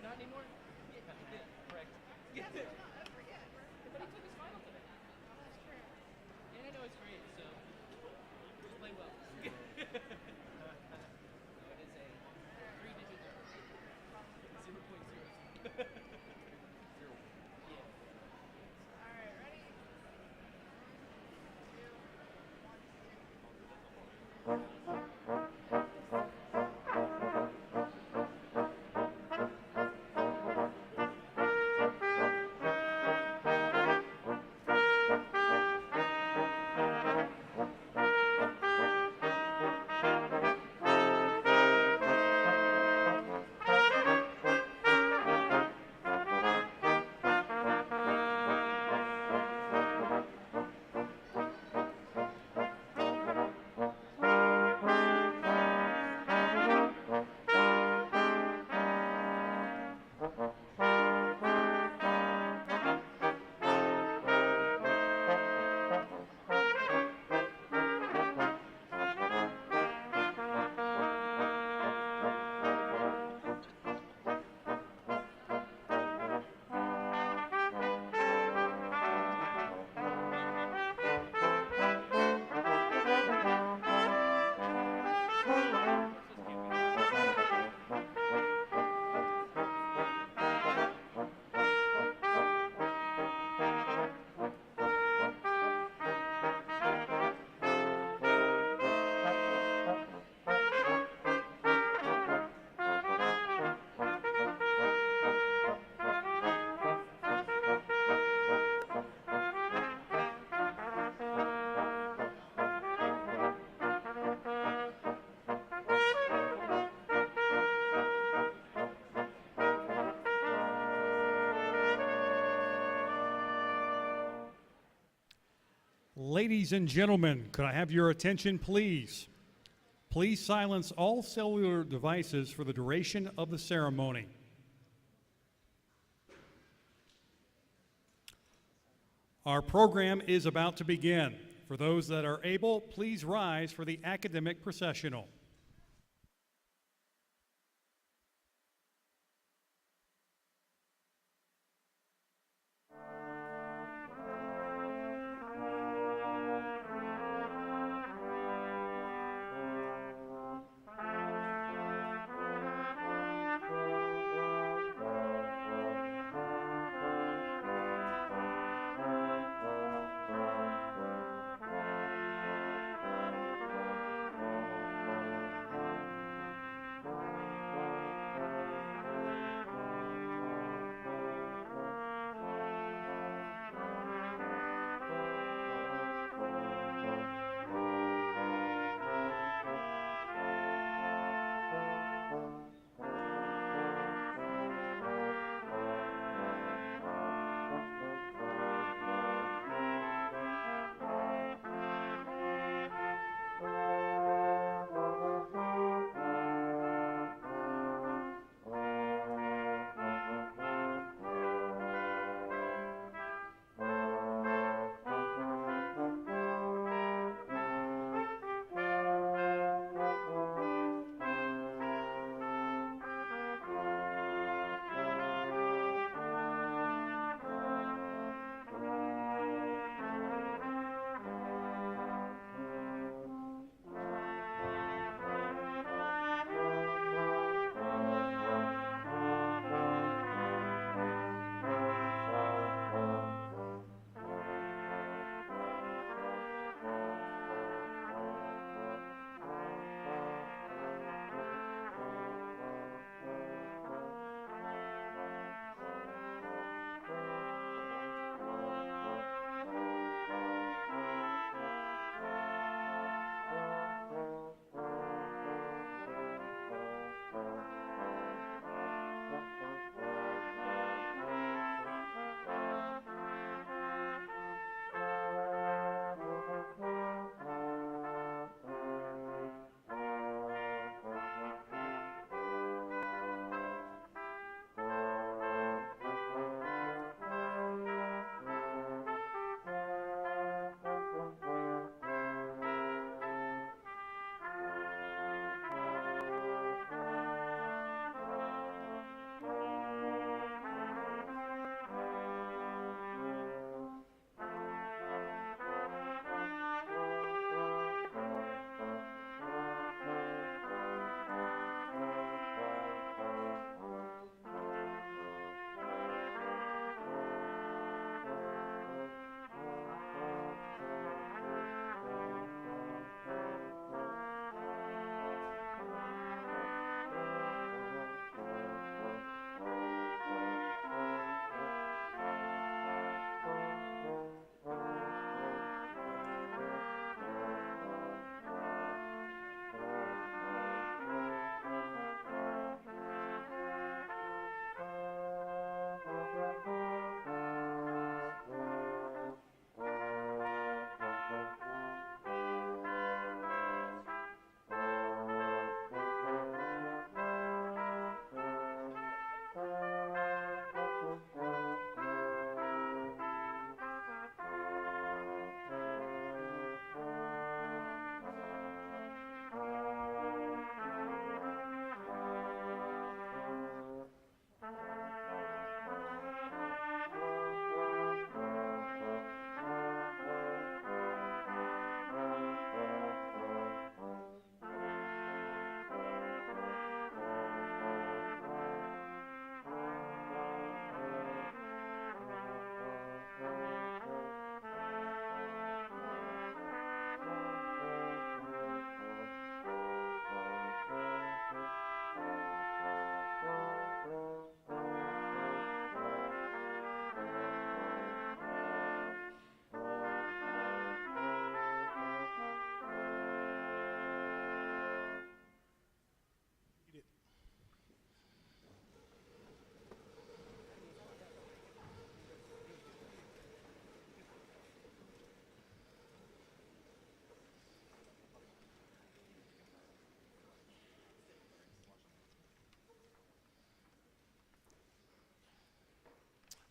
Not anymore? Yeah, he did. Correct. Yeah. But he took his final today. That's true. And I know it's great, so just play well. No, it is a 3-digit number. 0.0. Yeah. Ladies and gentlemen, could I have your attention, please? Please silence all cellular devices for the duration of the ceremony. Our program is about to begin. For those that are able, please rise for the academic processional.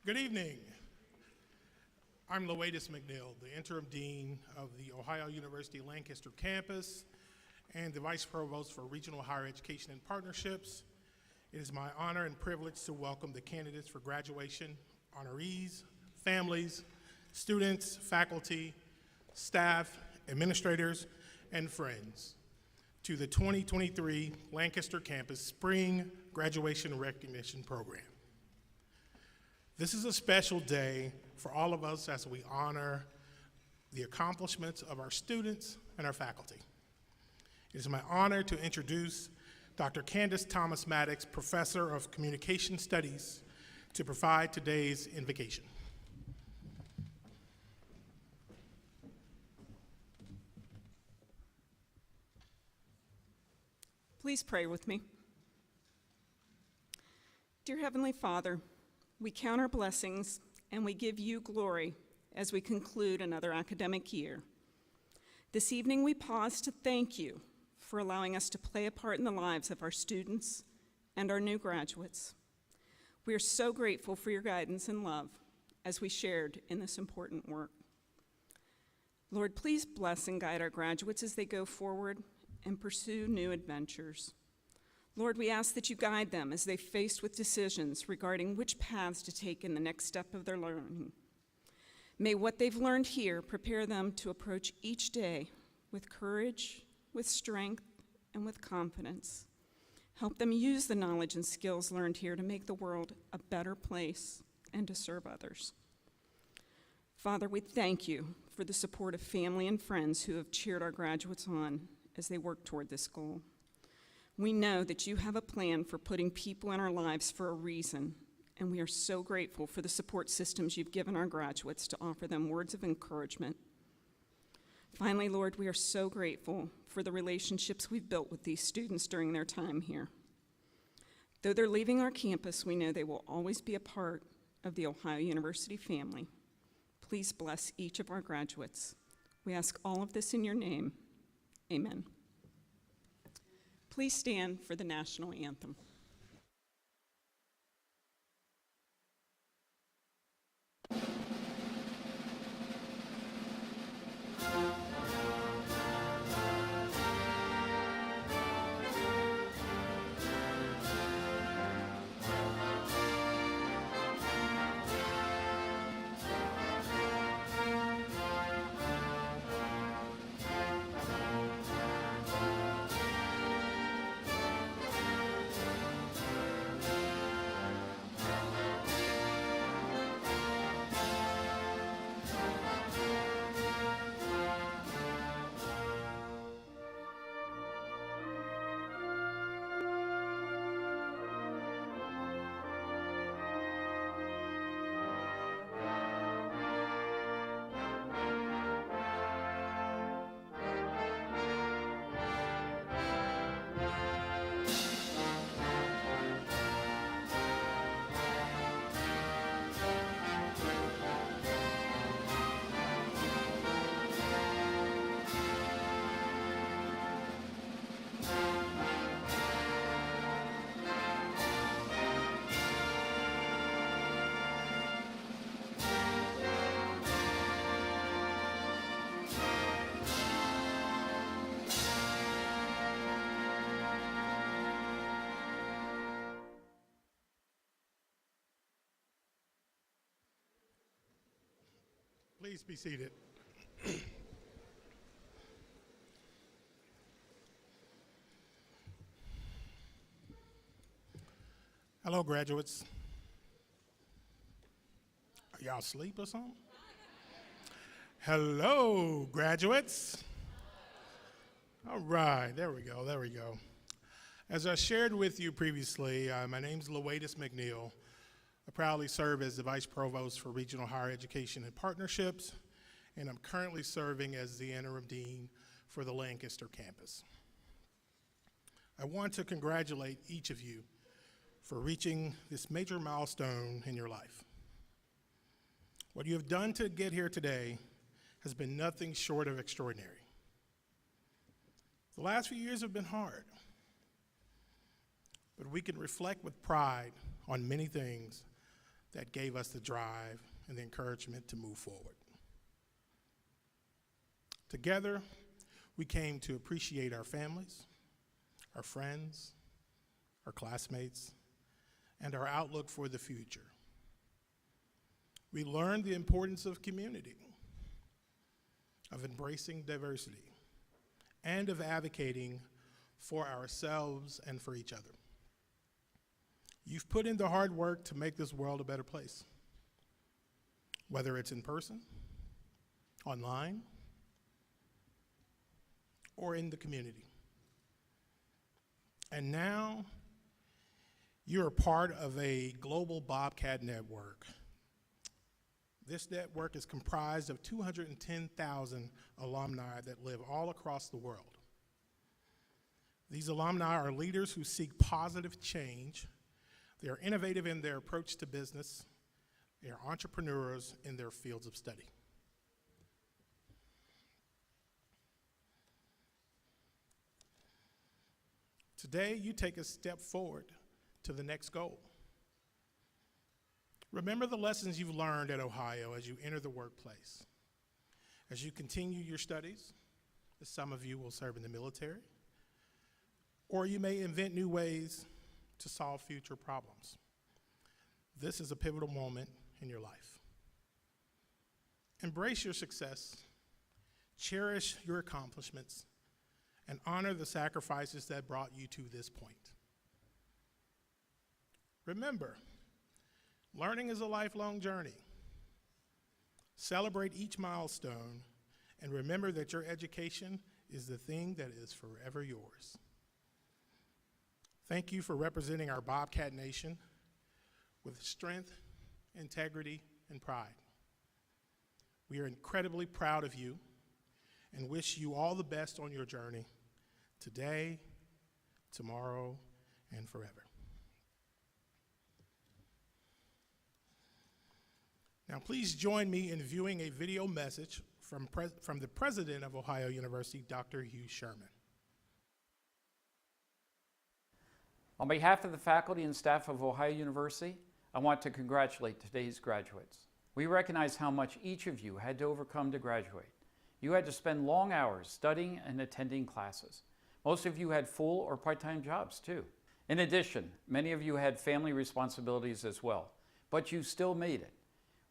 Good evening. I'm Loetus McNeil, the interim dean of the Ohio University-Lancaster campus and the vice provost for regional higher education and partnerships. It is my honor and privilege to welcome the candidates for graduation, honorees, families, students, faculty, staff, administrators, and friends to the 2023 Lancaster campus Spring Graduation Recognition Program. This is a special day for all of us as we honor the accomplishments of our students and our faculty. It is my honor to introduce Dr. Candace Thomas Maddox, Professor of Communication Studies, to provide today's invocation. Please pray with me. Dear Heavenly Father, we count our blessings and we give you glory as we conclude another academic year. This evening we pause to thank you for allowing us to play a part in the lives of our students and our new graduates. We are so grateful for your guidance and love as we shared in this important work. Lord, please bless and guide our graduates as they go forward and pursue new adventures. Lord, we ask that you guide them as they face with decisions regarding which paths to take in the next step of their learning. May what they've learned here prepare them to approach each day with courage, with strength, and with confidence. Help them use the knowledge and skills learned here to make the world a better place and to serve others. Father, we thank you for the support of family and friends who have cheered our graduates on as they work toward this goal. We know that you have a plan for putting people in our lives for a reason, and we are so grateful for the support systems you've given our graduates to offer them words of encouragement. Finally, Lord, we are so grateful for the relationships we've built with these students during their time here. Though they're leaving our campus, we know they will always be a part of the Ohio University family. Please bless each of our graduates. We ask all of this in your name. Amen. Please stand for the national anthem. Please be seated. Hello, graduates. Are y'all asleep or something? Hello, graduates. All right, there we go, there we go. As I shared with you previously, my name's Loetus McNeil. I proudly serve as the Vice Provost for Regional Higher Education and Partnerships, and I'm currently serving as the Interim Dean for the Lancaster campus. I want to congratulate each of you for reaching this major milestone in your life. What you have done to get here today has been nothing short of extraordinary. The last few years have been hard, but we can reflect with pride on many things that gave us the drive and the encouragement to move forward. Together, we came to appreciate our families, our friends, our classmates, and our outlook for the future. We learned the importance of community, of embracing diversity, and of advocating for ourselves and for each other. You've put in the hard work to make this world a better place, whether it's in person, online, or in the community. And now, you're a part of a global Bobcat network. This network is comprised of 210,000 alumni that live all across the world. These alumni are leaders who seek positive change. They are innovative in their approach to business. They are entrepreneurs in their fields of study. Today, you take a step forward to the next goal. Remember the lessons you've learned at Ohio as you enter the workplace. As you continue your studies, as some of you will serve in the military, or you may invent new ways to solve future problems. This is a pivotal moment in your life. Embrace your success, cherish your accomplishments, and honor the sacrifices that brought you to this point. Remember, learning is a lifelong journey. Celebrate each milestone, and remember that your education is the thing that is forever yours. Thank you for representing our Bobcat Nation with strength, integrity, and pride. We are incredibly proud of you and wish you all the best on your journey today, tomorrow, and forever. Now, please join me in viewing a video message from the president of Ohio University, Dr. Hugh Sherman. On behalf of the faculty and staff of Ohio University, I want to congratulate today's graduates. We recognize how much each of you had to overcome to graduate. You had to spend long hours studying and attending classes. Most of you had full or part-time jobs too. In addition, many of you had family responsibilities as well, but you still made it.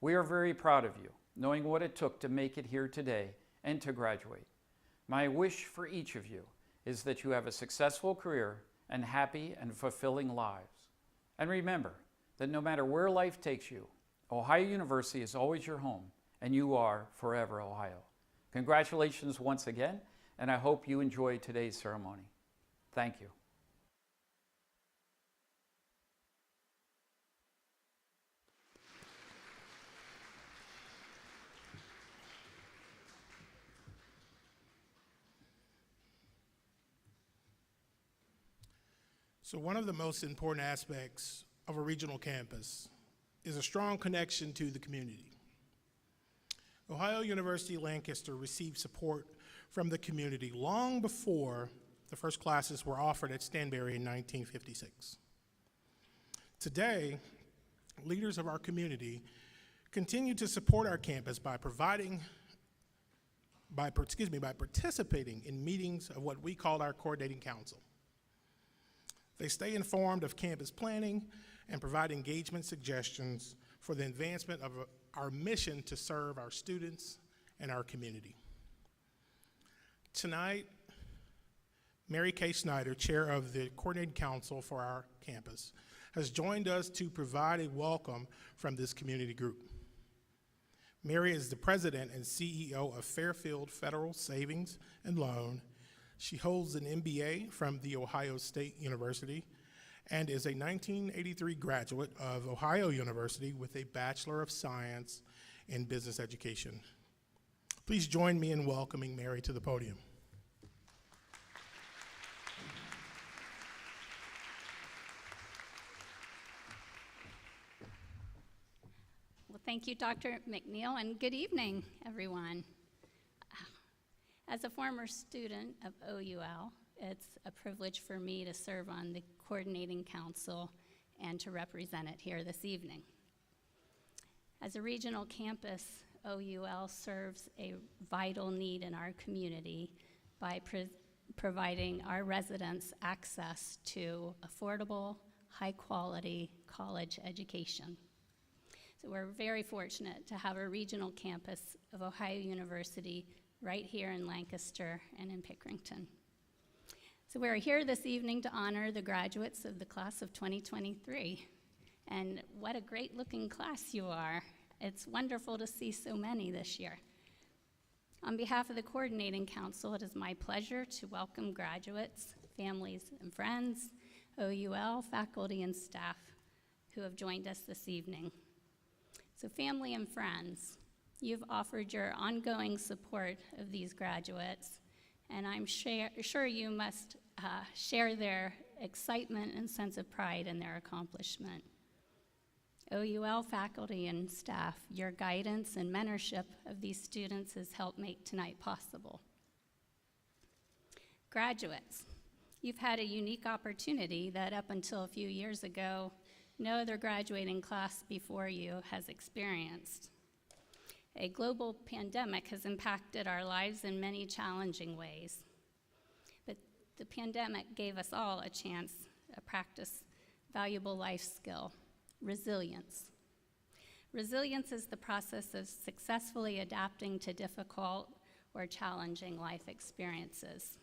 We are very proud of you, knowing what it took to make it here today and to graduate. My wish for each of you is that you have a successful career and happy and fulfilling lives. And remember that no matter where life takes you, Ohio University is always your home, and you are forever Ohio. Congratulations once again, and I hope you enjoy today's ceremony. Thank you. So one of the most important aspects of a regional campus is a strong connection to the community. Ohio University-Lancaster received support from the community long before the first classes were offered at Stanberry in 1956. Today, leaders of our community continue to support our campus by participating in meetings of what we call our coordinating council. They stay informed of campus planning and provide engagement suggestions for the advancement of our mission to serve our students and our community. Tonight, Mary Kay Snyder, chair of the Coordinating Council for our campus, has joined us to provide a welcome from this community group. Mary is the president and CEO of Fairfield Federal Savings and Loan. She holds an MBA from The Ohio State University and is a 1983 graduate of Ohio University with a Bachelor of Science in Business Education. Please join me in welcoming Mary to the podium. Well, thank you, Dr. McNeil, and good evening, everyone. As a former student of OUL, it's a privilege for me to serve on the Coordinating Council and to represent it here this evening. As a regional campus, OUL serves a vital need in our community by providing our residents access to affordable, high-quality college education. So we're very fortunate to have a regional campus of Ohio University right here in Lancaster and in Pickerington. So we're here this evening to honor the graduates of the class of 2023. And what a great looking class you are. It's wonderful to see so many this year. On behalf of the Coordinating Council, it is my pleasure to welcome graduates, families and friends, OUL faculty and staff who have joined us this evening. So family and friends, you've offered your ongoing support of these graduates, and I'm sure you must share their excitement and sense of pride in their accomplishment. OUL faculty and staff, your guidance and mentorship of these students has helped make tonight possible. Graduates, you've had a unique opportunity that up until a few years ago, no other graduating class before you has experienced. A global pandemic has impacted our lives in many challenging ways, but the pandemic gave us all a chance to practice valuable life skill, resilience. Resilience is the process of successfully adapting to difficult or challenging life experiences.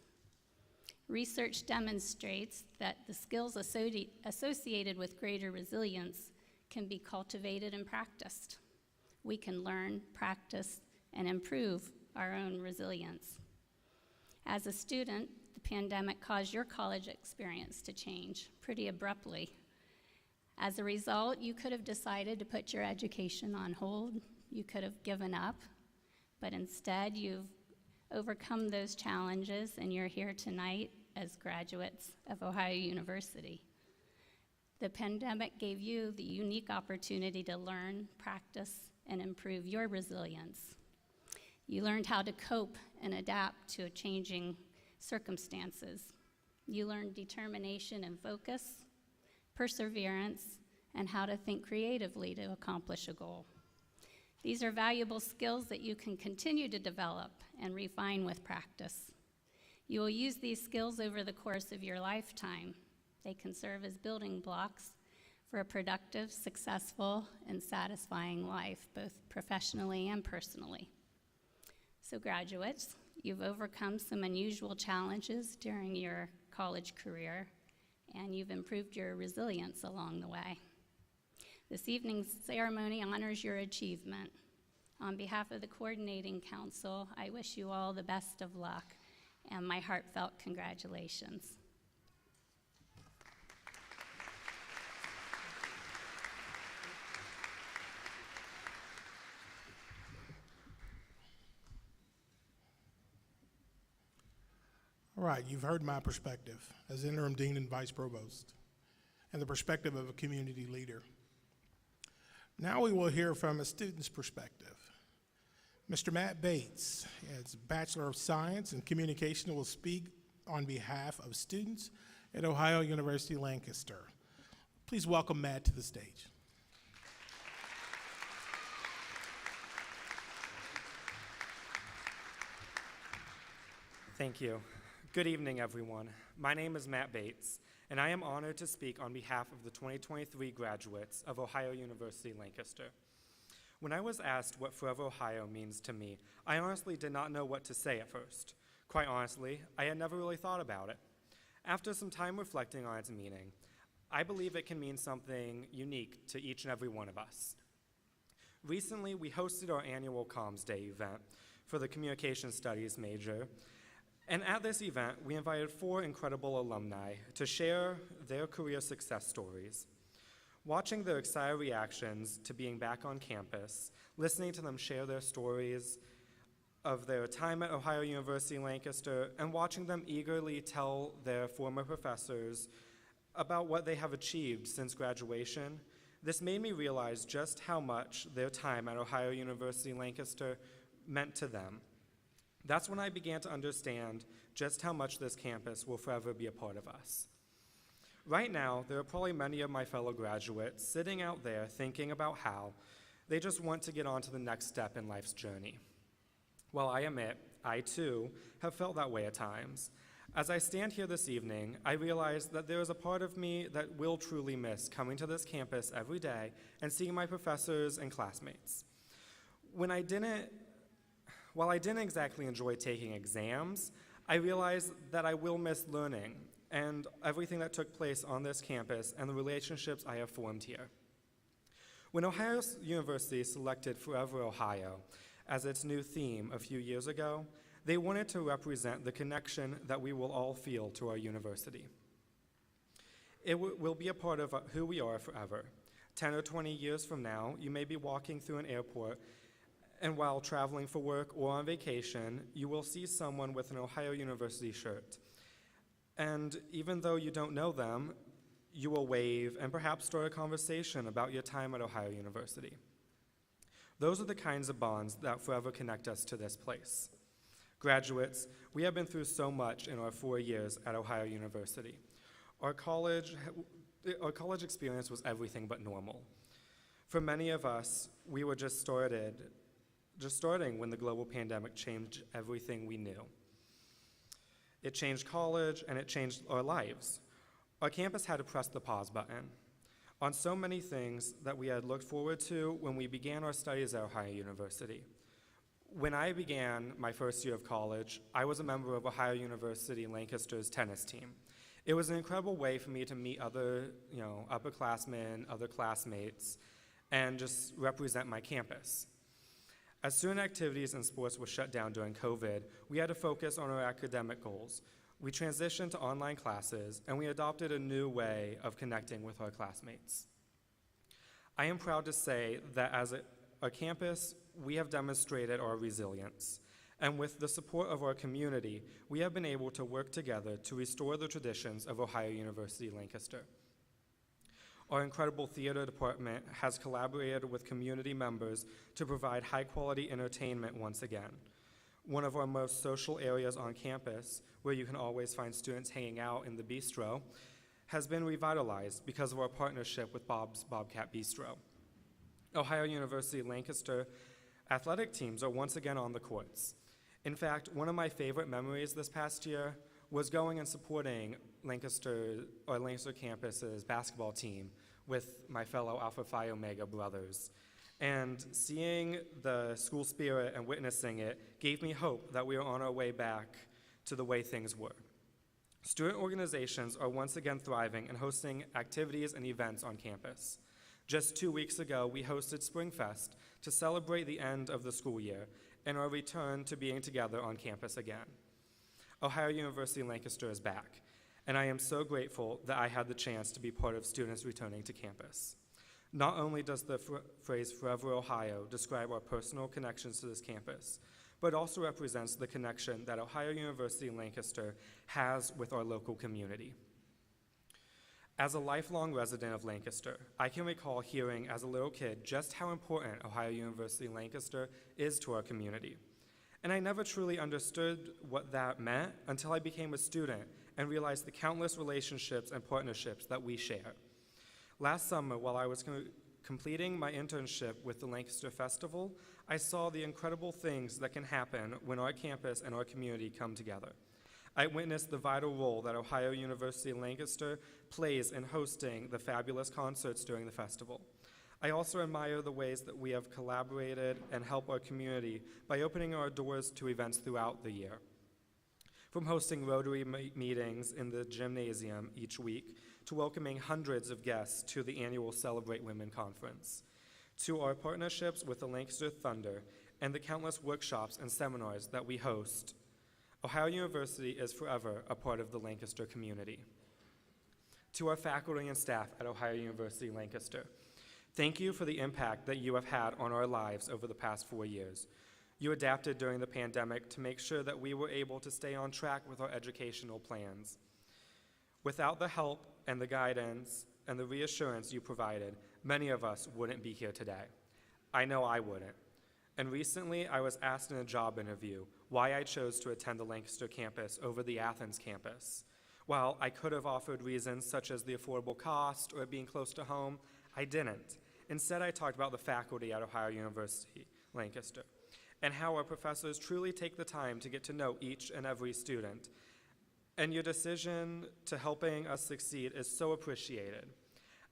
Research demonstrates that the skills associated with greater resilience can be cultivated and practiced. We can learn, practice, and improve our own resilience. As a student, the pandemic caused your college experience to change pretty abruptly. As a result, you could have decided to put your education on hold. You could have given up, but instead you've overcome those challenges and you're here tonight as graduates of Ohio University. The pandemic gave you the unique opportunity to learn, practice, and improve your resilience. You learned how to cope and adapt to changing circumstances. You learned determination and focus, perseverance, and how to think creatively to accomplish a goal. These are valuable skills that you can continue to develop and refine with practice. You will use these skills over the course of your lifetime. They can serve as building blocks for a productive, successful, and satisfying life, both professionally and personally. So graduates, you've overcome some unusual challenges during your college career, and you've improved your resilience along the way. This evening's ceremony honors your achievement. On behalf of the Coordinating Council, I wish you all the best of luck and my heartfelt congratulations. All right, you've heard my perspective as interim dean and vice provost, and the perspective of a community leader. Now we will hear from a student's perspective. Mr. Matt Bates, as Bachelor of Science in Communication, will speak on behalf of students at Ohio University-Lancaster. Please welcome Matt to the stage. Thank you. Good evening, everyone. My name is Matt Bates, and I am honored to speak on behalf of the 2023 graduates of Ohio University-Lancaster. When I was asked what Forever Ohio means to me, I honestly did not know what to say at first. Quite honestly, I had never really thought about it. After some time reflecting on its meaning, I believe it can mean something unique to each and every one of us. Recently, we hosted our annual Comms Day event for the Communication Studies major, and at this event, we invited 4 incredible alumni to share their career success stories. Watching their excited reactions to being back on campus, listening to them share their stories of their time at Ohio University-Lancaster, and watching them eagerly tell their former professors about what they have achieved since graduation, this made me realize just how much their time at Ohio University-Lancaster meant to them. That's when I began to understand just how much this campus will forever be a part of us. Right now, there are probably many of my fellow graduates sitting out there thinking about how They just want to get on to the next step in life's journey. Well, I admit, I too have felt that way at times. As I stand here this evening, I realize that there is a part of me that will truly miss coming to this campus every day and seeing my professors and classmates. While I didn't exactly enjoy taking exams, I realized that I will miss learning and everything that took place on this campus and the relationships I have formed here. When Ohio University selected Forever Ohio as its new theme a few years ago, they wanted to represent the connection that we will all feel to our university. It will be a part of who we are forever. 10 or 20 years from now, you may be walking through an airport, and while traveling for work or on vacation, you will see someone with an Ohio University shirt. And even though you don't know them, you will wave and perhaps start a conversation about your time at Ohio University. Those are the kinds of bonds that forever connect us to this place. Graduates, we have been through so much in our 4 years at Ohio University. Our college experience was everything but normal. For many of us, we were just starting when the global pandemic changed everything we knew. It changed college and it changed our lives. Our campus had to press the pause button on so many things that we had looked forward to when we began our studies at Ohio University. When I began my first year of college, I was a member of Ohio University-Lancaster's tennis team. It was an incredible way for me to meet other, upperclassmen, other classmates, and just represent my campus. As student activities and sports were shut down during COVID, we had to focus on our academic goals. We transitioned to online classes, and we adopted a new way of connecting with our classmates. I am proud to say that as a campus, we have demonstrated our resilience, and with the support of our community, we have been able to work together to restore the traditions of Ohio University-Lancaster. Our incredible theater department has collaborated with community members to provide high-quality entertainment once again. One of our most social areas on campus, where you can always find students hanging out in the bistro, has been revitalized because of our partnership with Bob's Bobcat Bistro. Ohio University-Lancaster athletic teams are once again on the courts. In fact, one of my favorite memories this past year was going and supporting Lancaster campus's basketball team with my fellow Alpha Phi Omega brothers. And seeing the school spirit and witnessing it gave me hope that we are on our way back to the way things were. Student organizations are once again thriving and hosting activities and events on campus. Just 2 weeks ago, we hosted Springfest to celebrate the end of the school year and our return to being together on campus again. Ohio University-Lancaster is back, and I am so grateful that I had the chance to be part of students returning to campus. Not only does the phrase Forever Ohio describe our personal connections to this campus, but also represents the connection that Ohio University-Lancaster has with our local community. As a lifelong resident of Lancaster, I can recall hearing as a little kid just how important Ohio University-Lancaster is to our community. And I never truly understood what that meant until I became a student and realized the countless relationships and partnerships that we share. Last summer, while I was completing my internship with the Lancaster Festival, I saw the incredible things that can happen when our campus and our community come together. I witnessed the vital role that Ohio University-Lancaster plays in hosting the fabulous concerts during the festival. I also admire the ways that we have collaborated and help our community by opening our doors to events throughout the year. From hosting Rotary meetings in the gymnasium each week, to welcoming hundreds of guests to the annual Celebrate Women Conference, to our partnerships with the Lancaster Thunder and the countless workshops and seminars that we host, Ohio University is forever a part of the Lancaster community. To our faculty and staff at Ohio University-Lancaster, thank you for the impact that you have had on our lives over the past 4 years. You adapted during the pandemic to make sure that we were able to stay on track with our educational plans. Without the help and the guidance and the reassurance you provided, many of us wouldn't be here today. I know I wouldn't. And recently, I was asked in a job interview why I chose to attend the Lancaster campus over the Athens campus. While I could have offered reasons such as the affordable cost or being close to home, I didn't. Instead, I talked about the faculty at Ohio University-Lancaster and how our professors truly take the time to get to know each and every student. And your decision to helping us succeed is so appreciated.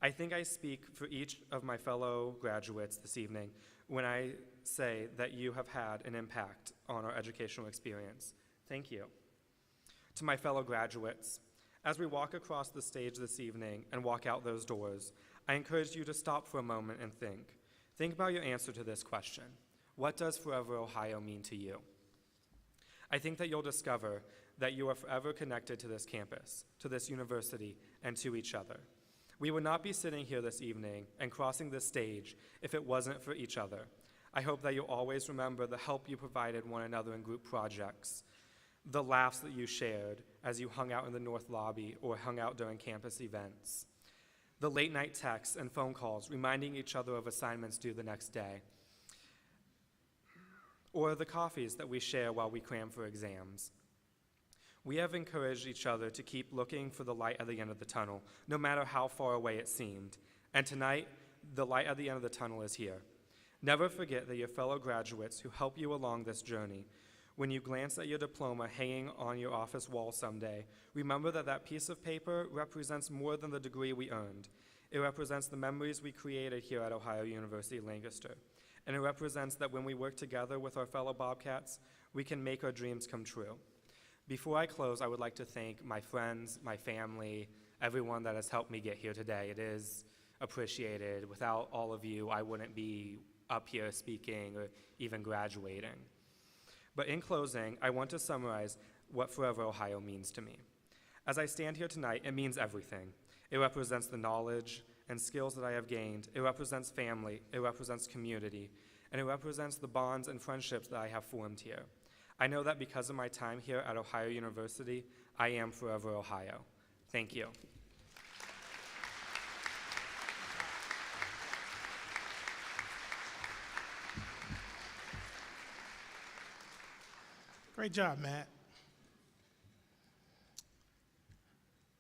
I think I speak for each of my fellow graduates this evening when I say that you have had an impact on our educational experience. Thank you. To my fellow graduates, as we walk across the stage this evening and walk out those doors, I encourage you to stop for a moment and think. Think about your answer to this question. What does Forever Ohio mean to you? I think that you'll discover that you are forever connected to this campus, to this university, and to each other. We would not be sitting here this evening and crossing this stage if it wasn't for each other. I hope that you'll always remember the help you provided one another in group projects, the laughs that you shared as you hung out in the North Lobby or hung out during campus events, the late night texts and phone calls reminding each other of assignments due the next day, or the coffees that we share while we cram for exams. We have encouraged each other to keep looking for the light at the end of the tunnel, no matter how far away it seemed. And tonight, the light at the end of the tunnel is here. Never forget that your fellow graduates who help you along this journey, when you glance at your diploma hanging on your office wall someday, remember that that piece of paper represents more than the degree we earned. It represents the memories we created here at Ohio University-Lancaster. And it represents that when we work together with our fellow Bobcats, we can make our dreams come true. Before I close, I would like to thank my friends, my family, everyone that has helped me get here today. It is appreciated. Without all of you, I wouldn't be up here speaking or even graduating. But in closing, I want to summarize what Forever Ohio means to me. As I stand here tonight, it means everything. It represents the knowledge and skills that I have gained. It represents family, it represents community, and it represents the bonds and friendships that I have formed here. I know that because of my time here at Ohio University, I am Forever Ohio. Thank you. Great job, Matt.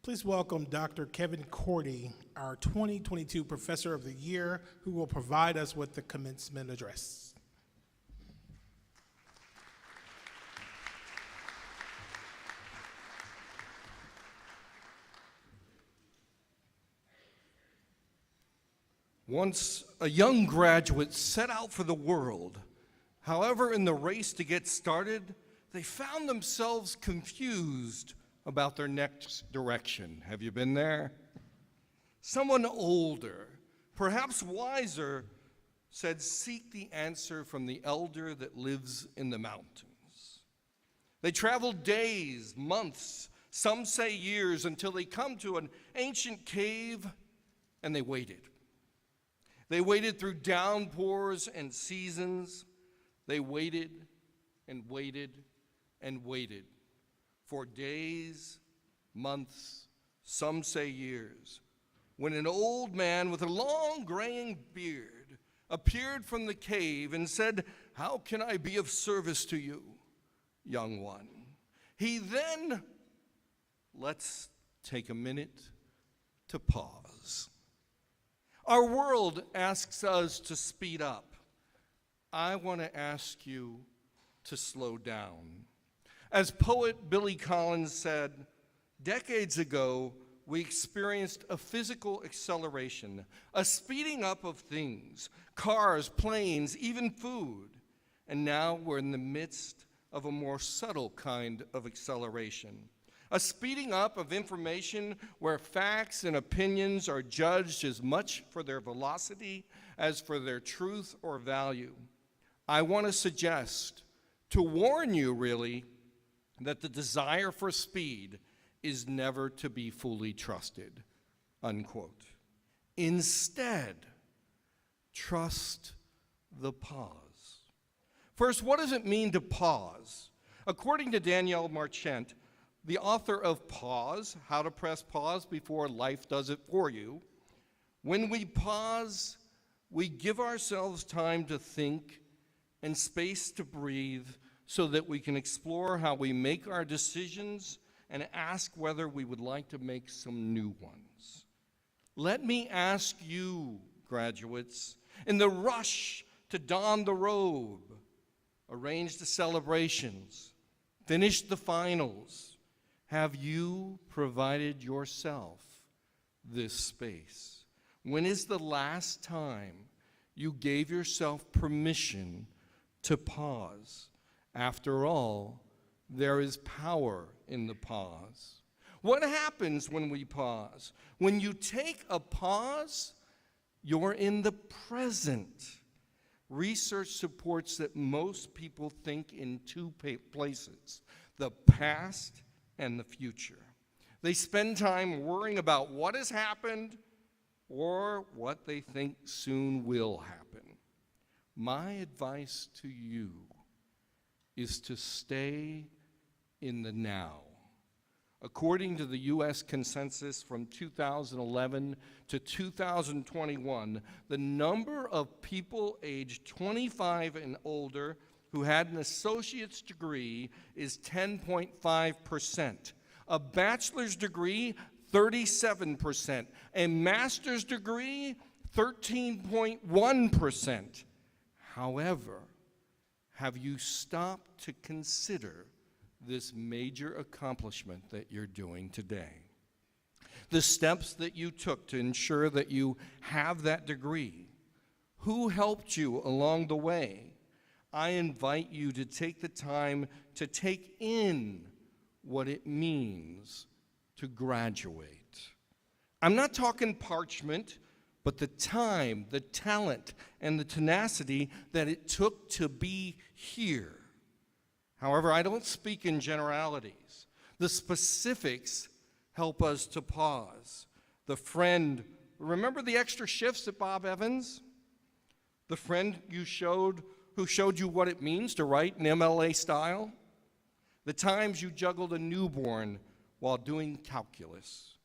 Please welcome Dr. Kevin Cordy, our 2022 Professor of the Year, who will provide us with the commencement address. Once a young graduate set out for the world. However, in the race to get started, they found themselves confused about their next direction. Have you been there? Someone older, perhaps wiser, said, "Seek the answer from the elder that lives in the mountains." They traveled days, months, some say years, until they come to an ancient cave, and they waited. They waited through downpours and seasons. They waited and waited and waited for days, months, some say years, when an old man with a long graying beard appeared from the cave and said, "How can I be of service to you, young one?" He then, let's take a minute to pause. Our world asks us to speed up. I want to ask you to slow down. As poet Billy Collins said, decades ago, we experienced a physical acceleration, a speeding up of things, cars, planes, even food. And now we're in the midst of a more subtle kind of acceleration. A speeding up of information where facts and opinions are judged as much for their velocity as for their truth or value. I want to suggest, to warn you really, that the desire for speed is never to be fully trusted, unquote. Instead, trust the pause. First, what does it mean to pause? According to Danielle Marchant, the author of Pause, How to Press Pause Before Life Does It For You, when we pause, we give ourselves time to think and space to breathe so that we can explore how we make our decisions and ask whether we would like to make some new ones. Let me ask you, graduates, in the rush to don the robe, arrange the celebrations, finish the finals, have you provided yourself this space? When is the last time you gave yourself permission to pause? After all, there is power in the pause. What happens when we pause? When you take a pause, you're in the present. Research supports that most people think in two places, the past and the future. They spend time worrying about what has happened or what they think soon will happen. My advice to you is to stay in the now. According to the U.S. Consensus from 2011 to 2021, the number of people aged 25 and older who had an associate's degree is 10.5%. A bachelor's degree, 37%. A master's degree, 13.1%. However, have you stopped to consider this major accomplishment that you're doing today? The steps that you took to ensure that you have that degree. Who helped you along the way? I invite you to take the time to take in what it means to graduate. I'm not talking parchment, but the time, the talent, and the tenacity that it took to be here. However, I don't speak in generalities. The specifics help us to pause. Remember the extra shifts at Bob Evans? The friend who showed you what it means to write in MLA style? The times you juggled a newborn while doing calculus?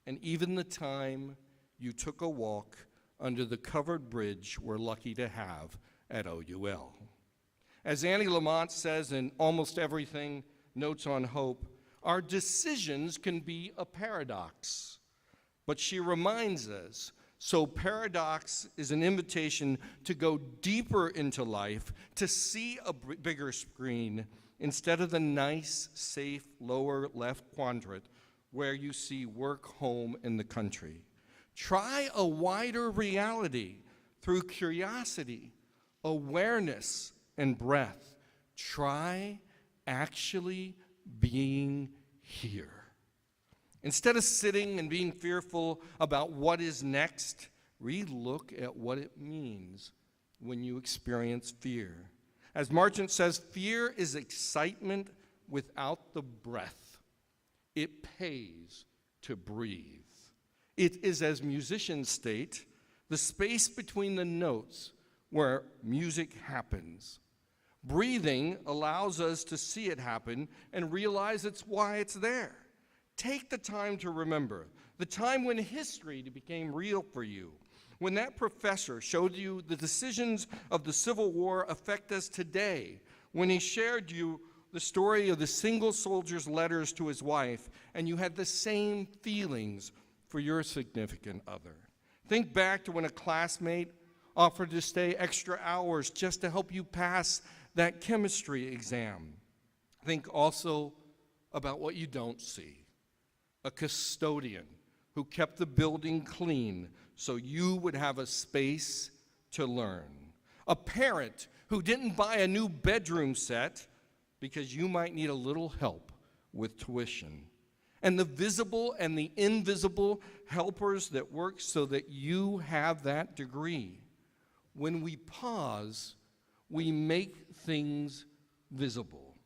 And even the time you took a walk under the covered bridge we're lucky to have at OUL. As Annie Lamont says in Almost Everything, Notes on Hope, our decisions can be a paradox. But she reminds us, so paradox is an invitation to go deeper into life, to see a bigger screen, instead of the nice, safe, lower left quadrant where you see work, home, and the country. Try a wider reality through curiosity, awareness, and breath. Try actually being here. Instead of sitting and being fearful about what is next, re-look at what it means when you experience fear. As Marchant says, fear is excitement without the breath. It pays to breathe. It is, as musicians state, the space between the notes where music happens. Breathing allows us to see it happen and realize it's why it's there. Take the time to remember the time when history became real for you, when that professor showed you the decisions of the Civil War affect us today, when he shared you the story of the single soldier's letters to his wife, and you had the same feelings for your significant other. Think back to when a classmate offered to stay extra hours just to help you pass that chemistry exam. Think also about what you don't see. A custodian who kept the building clean so you would have a space to learn. A parent who didn't buy a new bedroom set because you might need a little help with tuition. And the visible and the invisible helpers that work so that you have that degree. When we pause, we make things visible.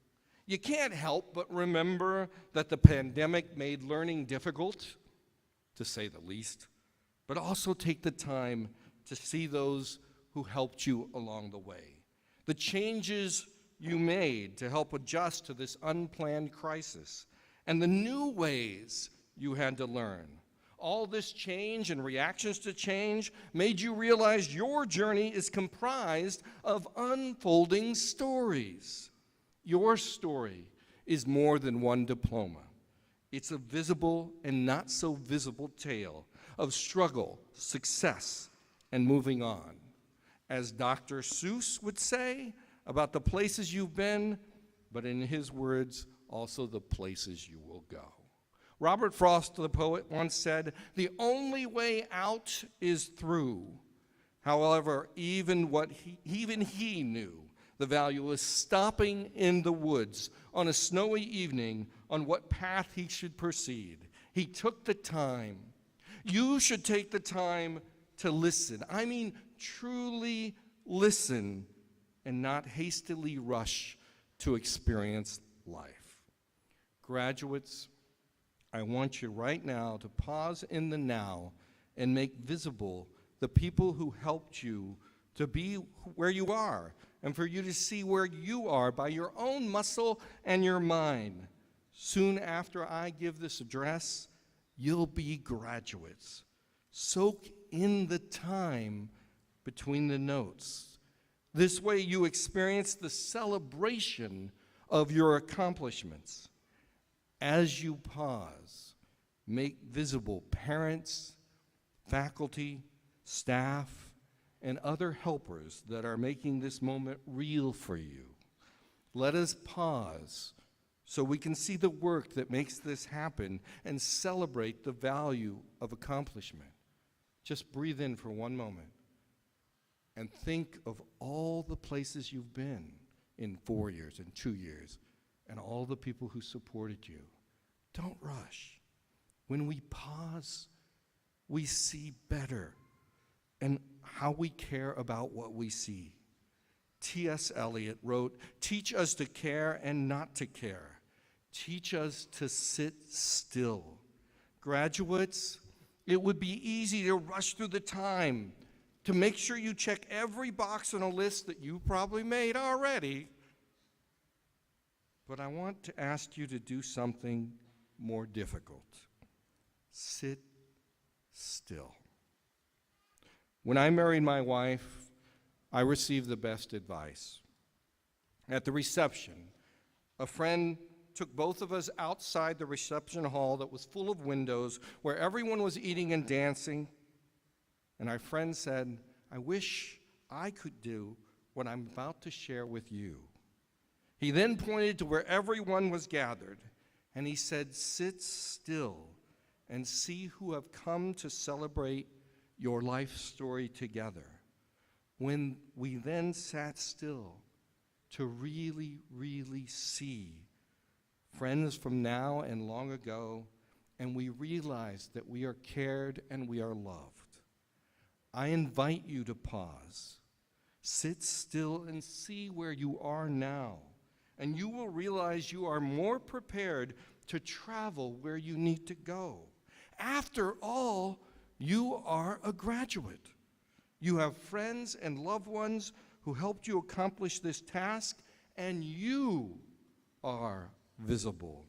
You can't help but remember that the pandemic made learning difficult, to say the least, but also take the time to see those who helped you along the way. The changes you made to help adjust to this unplanned crisis, and the new ways you had to learn. All this change and reactions to change made you realize your journey is comprised of unfolding stories. Your story is more than one diploma. It's a visible and not so visible tale of struggle, success, and moving on. As Dr. Seuss would say about the places you've been, but in his words, also the places you will go. Robert Frost, the poet, once said, "The only way out is through." However, even he knew the value of stopping in the woods on a snowy evening on what path he should proceed. He took the time. You should take the time to listen. I mean, truly listen and not hastily rush to experience life. Graduates, I want you right now to pause in the now and make visible the people who helped you to be where you are, and for you to see where you are by your own muscle and your mind. Soon after I give this address, you'll be graduates. Soak in the time between the notes. This way you experience the celebration of your accomplishments. As you pause, make visible parents, faculty, staff, and other helpers that are making this moment real for you. Let us pause so we can see the work that makes this happen and celebrate the value of accomplishment. Just breathe in for one moment and think of all the places you've been in 4 years and 2 years and all the people who supported you. Don't rush. When we pause, we see better and how we care about what we see. T.S. Eliot wrote, "Teach us to care and not to care. Teach us to sit still." Graduates, it would be easy to rush through the time, to make sure you check every box on a list that you probably made already. But I want to ask you to do something more difficult. Sit still. When I married my wife, I received the best advice. At the reception, a friend took both of us outside the reception hall that was full of windows where everyone was eating and dancing, and our friend said, "I wish I could do what I'm about to share with you." He then pointed to where everyone was gathered, and he said, "Sit still and see who have come to celebrate your life story together." When we then sat still to really, really see friends from now and long ago, and we realized that we are cared and we are loved. I invite you to pause, sit still and see where you are now, and you will realize you are more prepared to travel where you need to go. After all, you are a graduate. You have friends and loved ones who helped you accomplish this task, and you are visible.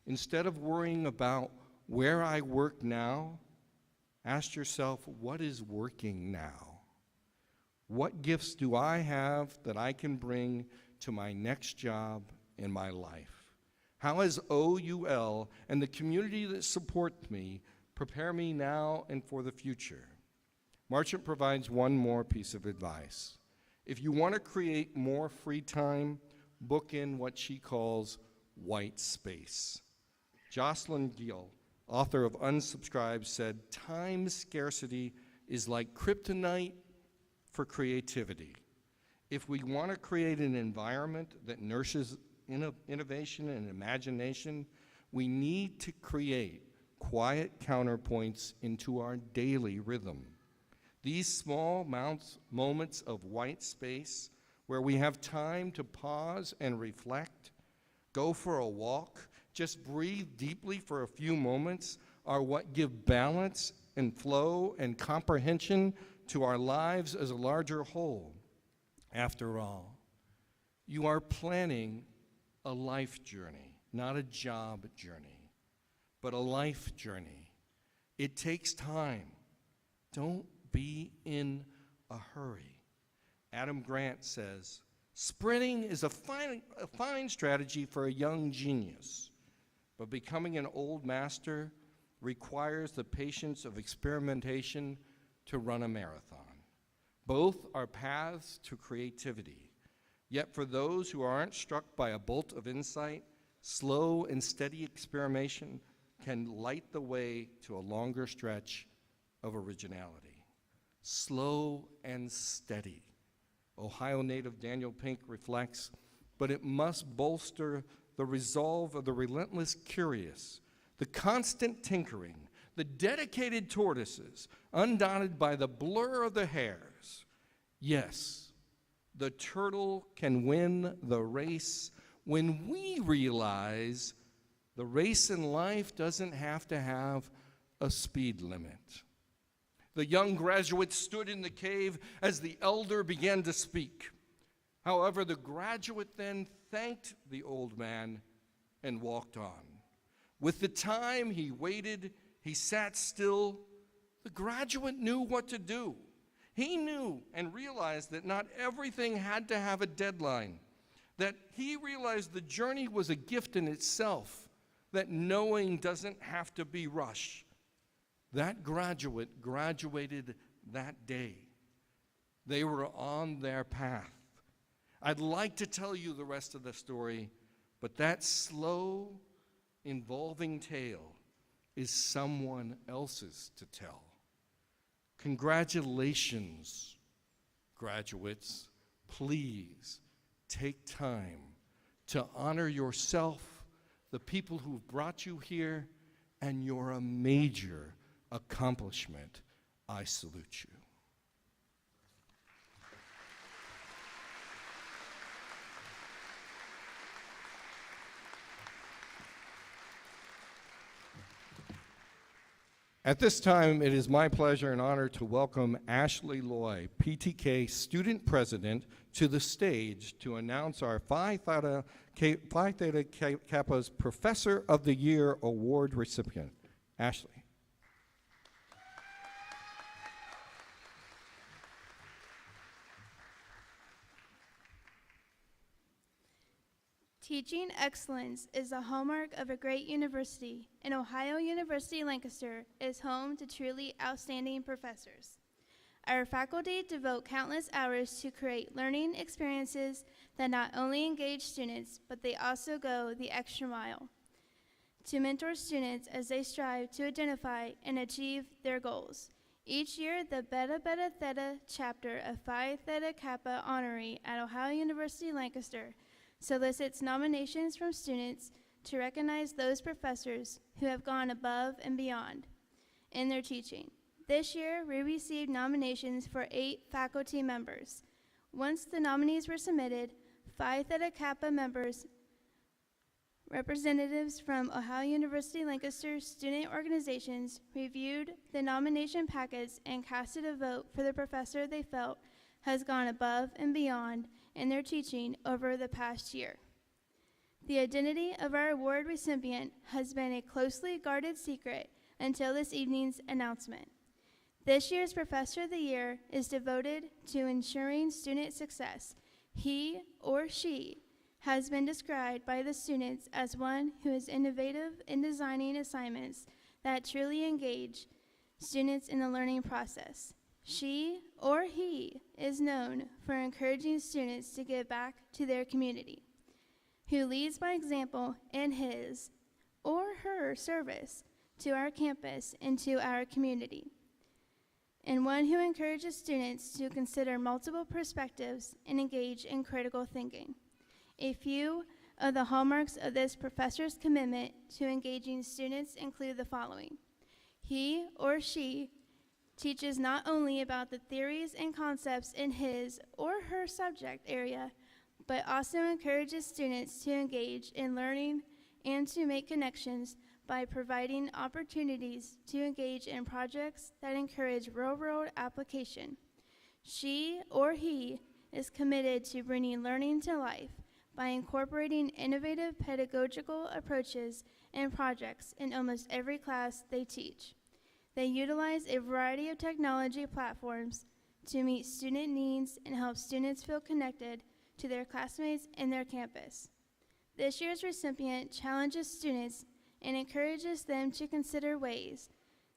Instead of worrying about where I work now, ask yourself, what is working now? What gifts do I have that I can bring to my next job in my life? How has OUL and the community that supports me prepare me now and for the future? Marchant provides one more piece of advice. If you want to create more free time, book in what she calls white space. Jocelyn Gill, author of Unsubscribed, said, "Time scarcity is like kryptonite for creativity." If we want to create an environment that nurtures innovation and imagination, we need to create quiet counterpoints into our daily rhythm. These small moments of white space where we have time to pause and reflect, go for a walk, just breathe deeply for a few moments, are what give balance and flow and comprehension to our lives as a larger whole. After all, you are planning a life journey, not a job journey, but a life journey. It takes time. Don't be in a hurry. Adam Grant says, "Sprinting is a fine strategy for a young genius, but becoming an old master requires the patience of experimentation to run a marathon. Both are paths to creativity. Yet for those who aren't struck by a bolt of insight, slow and steady experimentation can light the way to a longer stretch of originality. Slow and steady. Ohio native Daniel Pink reflects, but it must bolster the resolve of the relentless curious, the constant tinkering, the dedicated tortoises, undaunted by the blur of the hares. Yes, the turtle can win the race when we realize the race in life doesn't have to have a speed limit. The young graduate stood in the cave as the elder began to speak. However, the graduate then thanked the old man and walked on. With the time he waited, he sat still. The graduate knew what to do. He knew and realized that not everything had to have a deadline, that he realized the journey was a gift in itself, that knowing doesn't have to be rushed. That graduate graduated that day. They were on their path. I'd like to tell you the rest of the story, but that slow, involving tale is someone else's to tell. Congratulations, graduates. Please take time to honor yourself, the people who've brought you here, and you're a major accomplishment. I salute you. At this time, it is my pleasure and honor to welcome Ashley Loy, PTK Student President, to the stage to announce our Phi Theta Kappa's Professor of the Year Award recipient. Ashley. Teaching excellence is the hallmark of a great university, and Ohio University-Lancaster is home to truly outstanding professors. Our faculty devote countless hours to create learning experiences that not only engage students, but they also go the extra mile to mentor students as they strive to identify and achieve their goals. Each year, the Beta Beta Theta chapter of Phi Theta Kappa honoree at Ohio University-Lancaster solicits nominations from students to recognize those professors who have gone above and beyond in their teaching. This year, we received nominations for 8 faculty members. Once the nominees were submitted, Phi Theta Kappa members, representatives from Ohio University-Lancaster student organizations reviewed the nomination packets and casted a vote for the professor they felt has gone above and beyond in their teaching over the past year. The identity of our award recipient has been a closely guarded secret until this evening's announcement. This year's Professor of the Year is devoted to ensuring student success. He or she has been described by the students as one who is innovative in designing assignments that truly engage students in the learning process. She or he is known for encouraging students to give back to their community, who leads by example in his or her service to our campus and to our community, and one who encourages students to consider multiple perspectives and engage in critical thinking. A few of the hallmarks of this professor's commitment to engaging students include the following. He or she teaches not only about the theories and concepts in his or her subject area, but also encourages students to engage in learning and to make connections by providing opportunities to engage in projects that encourage real-world application. She or he is committed to bringing learning to life by incorporating innovative pedagogical approaches and projects in almost every class they teach. They utilize a variety of technology platforms to meet student needs and help students feel connected to their classmates and their campus. This year's recipient challenges students and encourages them to consider ways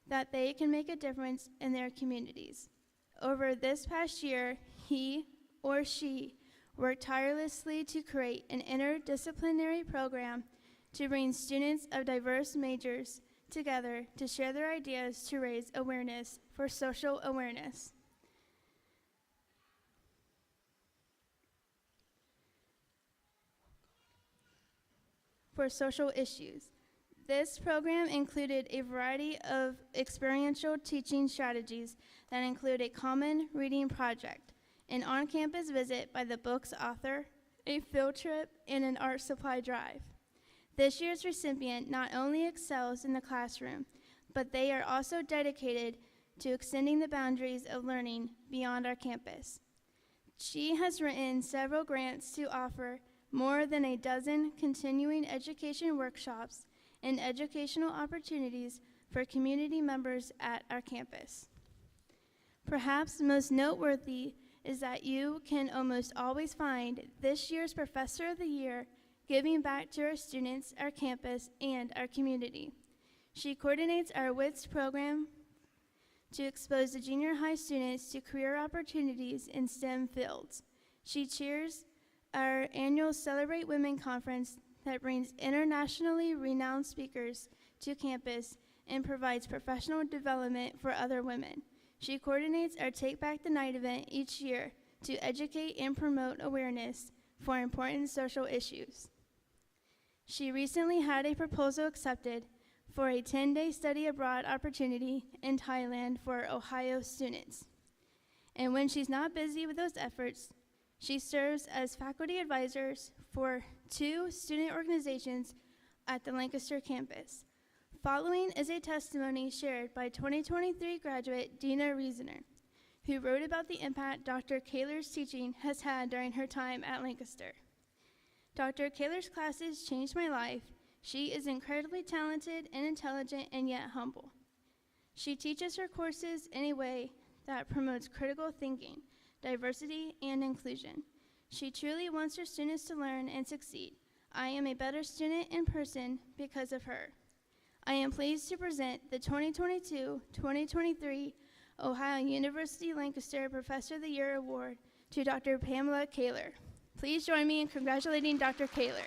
that they can make a difference in their communities. Over this past year, he or she worked tirelessly to create an interdisciplinary program to bring students of diverse majors together to share their ideas to raise awareness for social awareness. For social issues. This program included a variety of experiential teaching strategies that include a common reading project, an on-campus visit by the book's author, a field trip, and an art supply drive. This year's recipient not only excels in the classroom, but they are also dedicated to extending the boundaries of learning beyond our campus. She has written several grants to offer more than a dozen continuing education workshops and educational opportunities for community members at our campus. Perhaps most noteworthy is that you can almost always find this year's Professor of the Year giving back to our students, our campus, and our community. She coordinates our WITS program to expose the junior high students to career opportunities in STEM fields. She chairs our annual Celebrate Women conference that brings internationally renowned speakers to campus and provides professional development for other women. She coordinates our Take Back the Night event each year to educate and promote awareness for important social issues. She recently had a proposal accepted for a 10-day study abroad opportunity in Thailand for Ohio students. And when she's not busy with those efforts, she serves as faculty advisors for 2 student organizations at the Lancaster campus. Following is a testimony shared by 2023 graduate Dina Reasoner, who wrote about the impact Dr. Kaler's teaching has had during her time at Lancaster. Dr. Kaler's classes changed my life. She is incredibly talented and intelligent and yet humble. She teaches her courses in a way that promotes critical thinking, diversity, and inclusion. She truly wants her students to learn and succeed. I am a better student in person because of her. I am pleased to present the 2022-2023 Ohio University-Lancaster Professor of the Year Award to Dr. Pamela Kaler. Please join me in congratulating Dr. Kaler.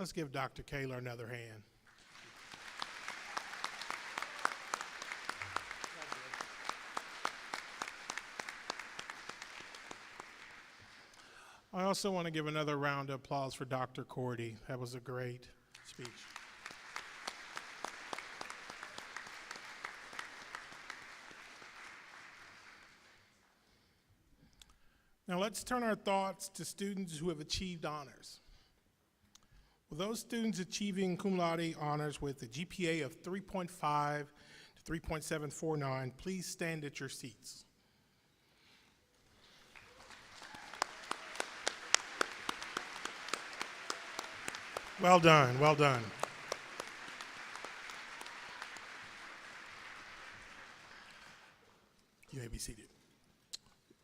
Let's give Dr. Kaler another hand. I also want to give another round of applause for Dr. Cordy. That was a great speech. Now let's turn our thoughts to students who have achieved honors. Will those students achieving cum laude honors with a GPA of 3.5 to 3.749 please stand at your seats? Well done, well done. You may be seated.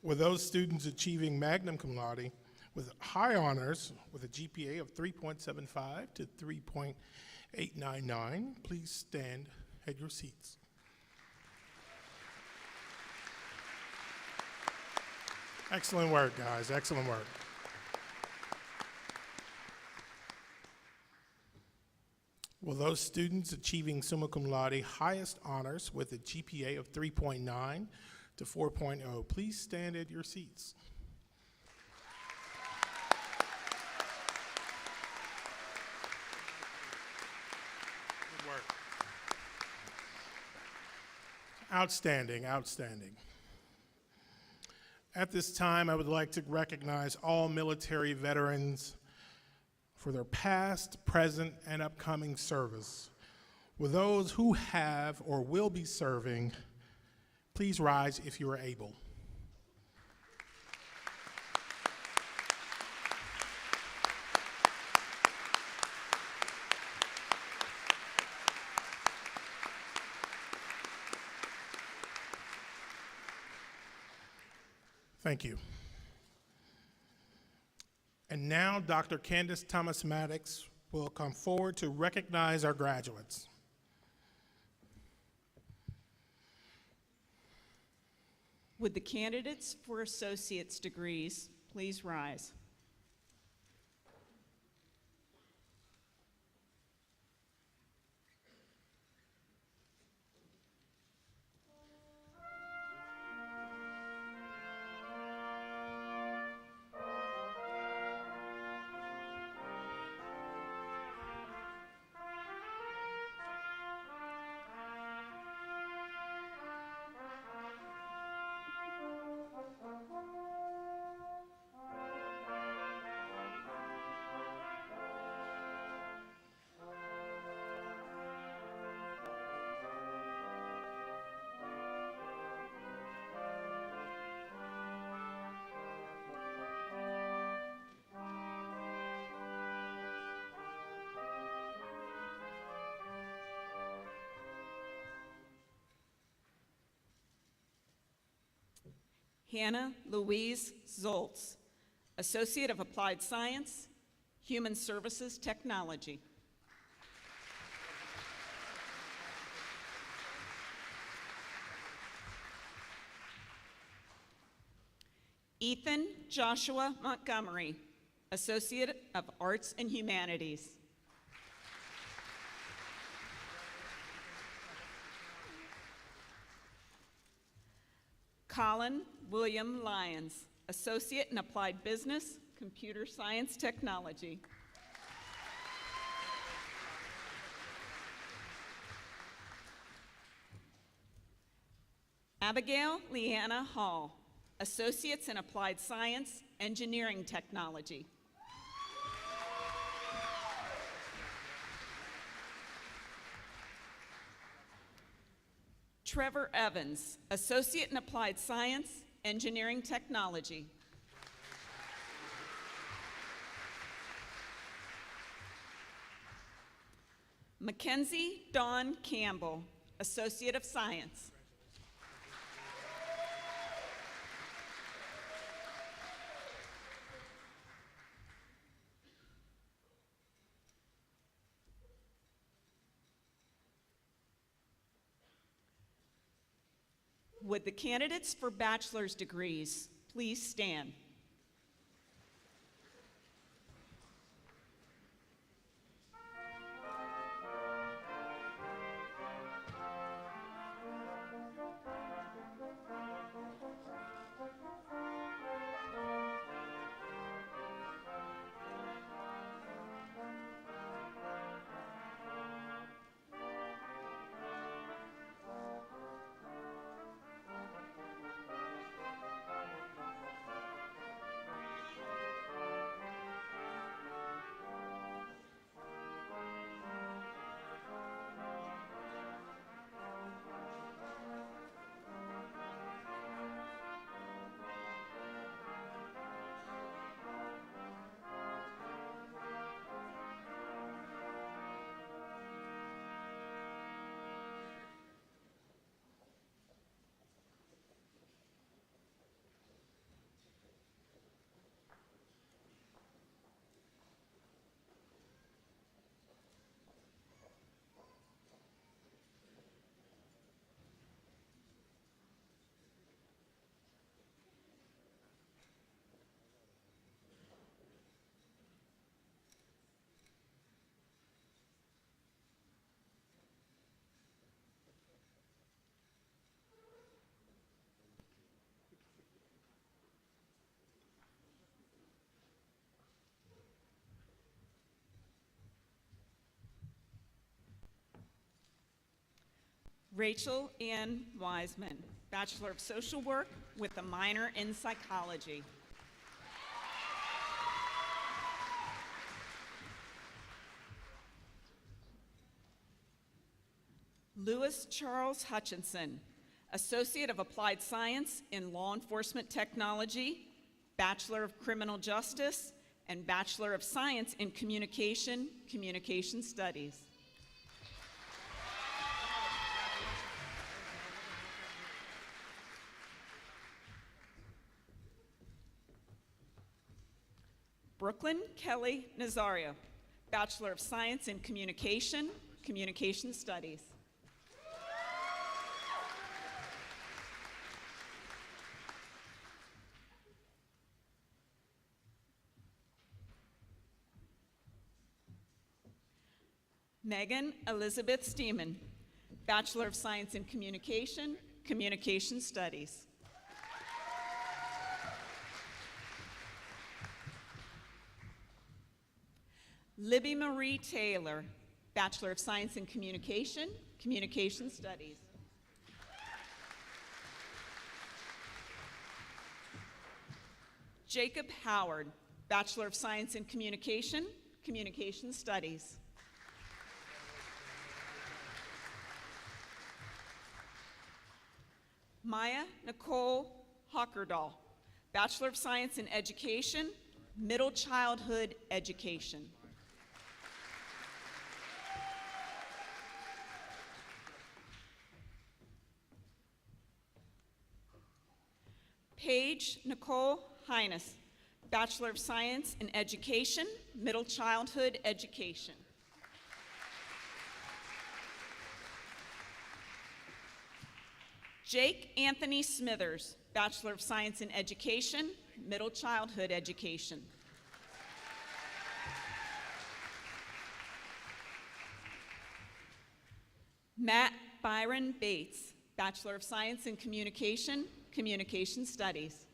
Will those students achieving magna cum laude with high honors with a GPA of 3.75 to 3.899, please stand at your seats. Excellent work, guys, excellent work. Will those students achieving summa cum laude highest honors with a GPA of 3.9 to 4.0, please stand at your seats. Outstanding, outstanding. At this time, I would like to recognize all military veterans for their past, present, and upcoming service. Will those who have or will be serving please rise if you are able? Thank you. And now Dr. Candace Thomas Maddox will come forward to recognize our graduates. Would the candidates for associate's degrees please rise? Hannah Louise Zoltz, Associate of Applied Science, Human Services Technology. Ethan Joshua Montgomery, Associate of Arts and Humanities. Colin William Lyons, Associate in Applied Business, Computer Science Technology. Abigail Leanna Hall, Associates in Applied Science, Engineering Technology. Trevor Evans, Associate in Applied Science, Engineering Technology. Mackenzie Dawn Campbell, Associate of Science. Would the candidates for bachelor's degrees please stand? Rachel Ann Wiseman, Bachelor of Social Work with a minor in Psychology. Lewis Charles Hutchinson, Associate of Applied Science in Law Enforcement Technology, Bachelor of Criminal Justice, and Bachelor of Science in Communication, Communication Studies. Brooklyn Kelly Nazario, Bachelor of Science in Communication, Communication Studies. Megan Elizabeth Steeman, Bachelor of Science in Communication, Communication Studies. Libby Marie Taylor, Bachelor of Science in Communication, Communication Studies. Jacob Howard, Bachelor of Science in Communication, Communication Studies. Maya Nicole Hockerdahl, Bachelor of Science in Education, Middle Childhood Education. Paige Nicole Hines, Bachelor of Science in Education, Middle Childhood Education. Jake Anthony Smithers, Bachelor of Science in Education, Middle Childhood Education. Matt Byron Bates, Bachelor of Science in Communication, Communication Studies.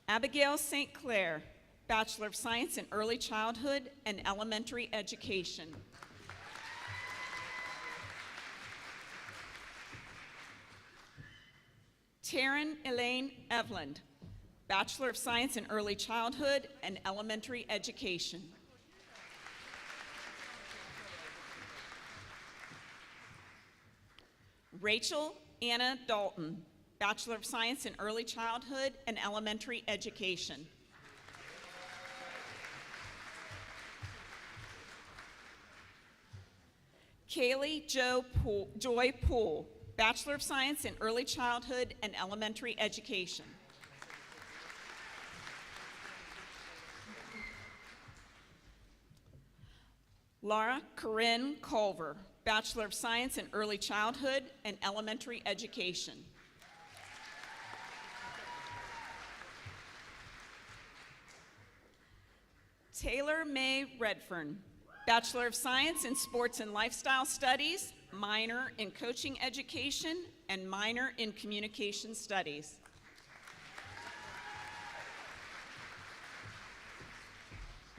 Abigail St. Clair, Bachelor of Science in Early Childhood and Elementary Education. Taryn Elaine Evland, Bachelor of Science in Early Childhood and Elementary Education. Rachel Anna Dalton, Bachelor of Science in Early Childhood and Elementary Education. Kaylee Joy Poole, Bachelor of Science in Early Childhood and Elementary Education. Laura Corinne Culver, Bachelor of Science in Early Childhood and Elementary Education. Taylor May Redfern, Bachelor of Science in Sports and Lifestyle Studies, minor in Coaching Education, and minor in Communication Studies.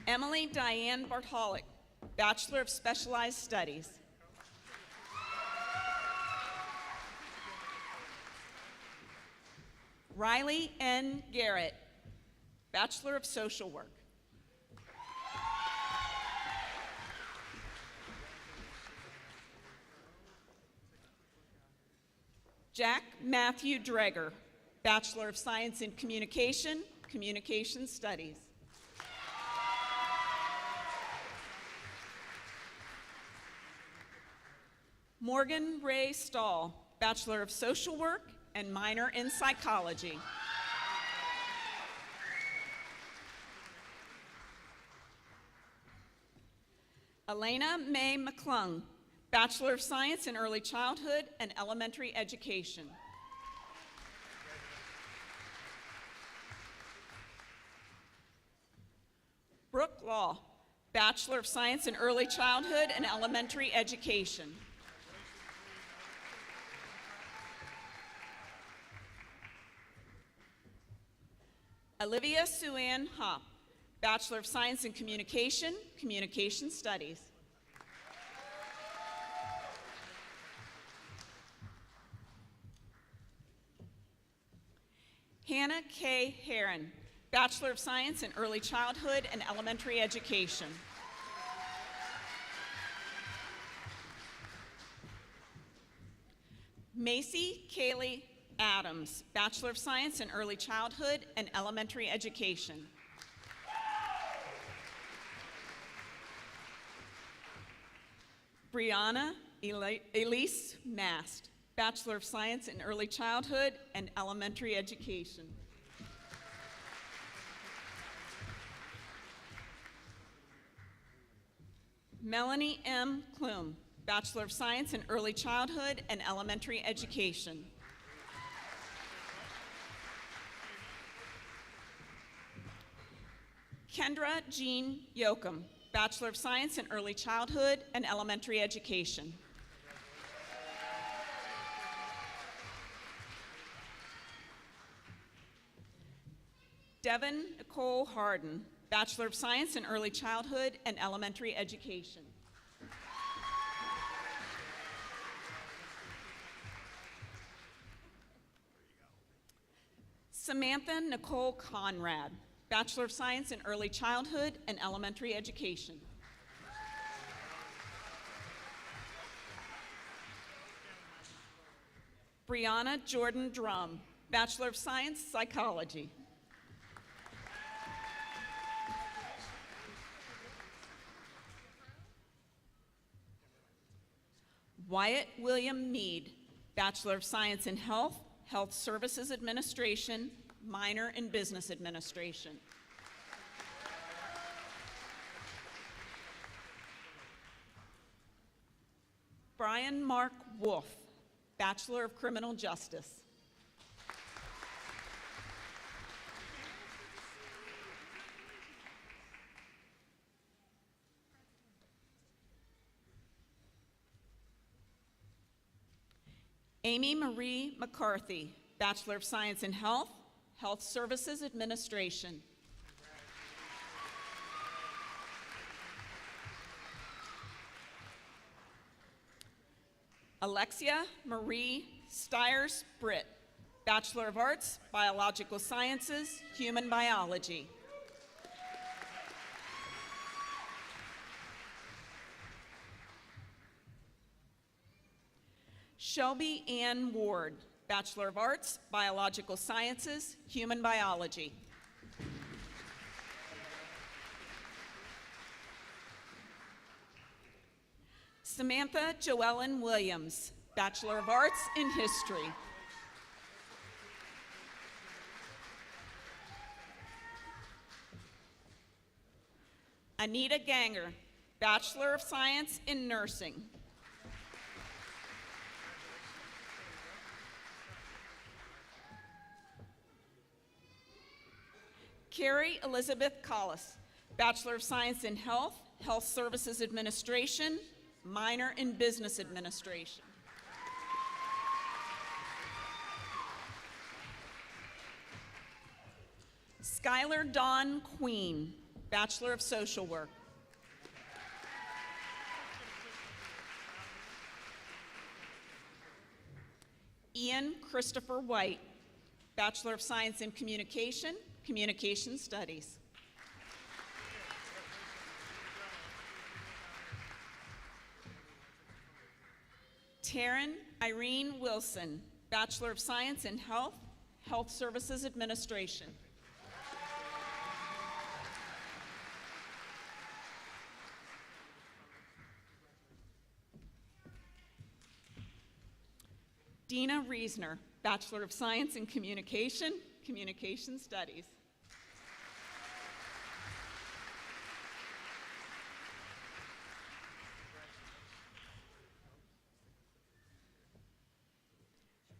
Emily Diane Bartolic, Bachelor of Specialized Studies. Riley N. Garrett, Bachelor of Social Work. Jack Matthew Dreger, Bachelor of Science in Communication, Communication Studies. Morgan Ray Stahl, Bachelor of Social Work and minor in Psychology. Elena Mae McClung, Bachelor of Science in Early Childhood and Elementary Education. Brooke Law, Bachelor of Science in Early Childhood and Elementary Education. Olivia Sue-Ann Hopp, Bachelor of Science in Communication, Communication Studies. Hannah K. Heron, Bachelor of Science in Early Childhood and Elementary Education. Macy Kaylee Adams, Bachelor of Science in Early Childhood and Elementary Education. Brianna Elise Mast, Bachelor of Science in Early Childhood and Elementary Education. Melanie M. Klum, Bachelor of Science in Early Childhood and Elementary Education. Kendra Jean Yoakum, Bachelor of Science in Early Childhood and Elementary Education. Devin Nicole Harden, Bachelor of Science in Early Childhood and Elementary Education. Samantha Nicole Conrad, Bachelor of Science in Early Childhood and Elementary Education. Brianna Jordan Drum, Bachelor of Science, Psychology. Wyatt William Mead, Bachelor of Science in Health, Health Services Administration, minor in Business Administration. Brian Mark Wolf, Bachelor of Criminal Justice. Amy Marie McCarthy, Bachelor of Science in Health, Health Services Administration. Alexia Marie Stiers Britt, Bachelor of Arts, Biological Sciences, Human Biology. Shelby Ann Ward, Bachelor of Arts, Biological Sciences, Human Biology. Samantha Joellen Williams, Bachelor of Arts in History. Anita Ganger, Bachelor of Science in Nursing. Carrie Elizabeth Collis, Bachelor of Science in Health, Health Services Administration, minor in Business Administration. Skylar Dawn Queen, Bachelor of Social Work. Ian Christopher White, Bachelor of Science in Communication, Communication Studies. Taryn Irene Wilson, Bachelor of Science in Health, Health Services Administration. Dina Reesner, Bachelor of Science in Communication, Communication Studies.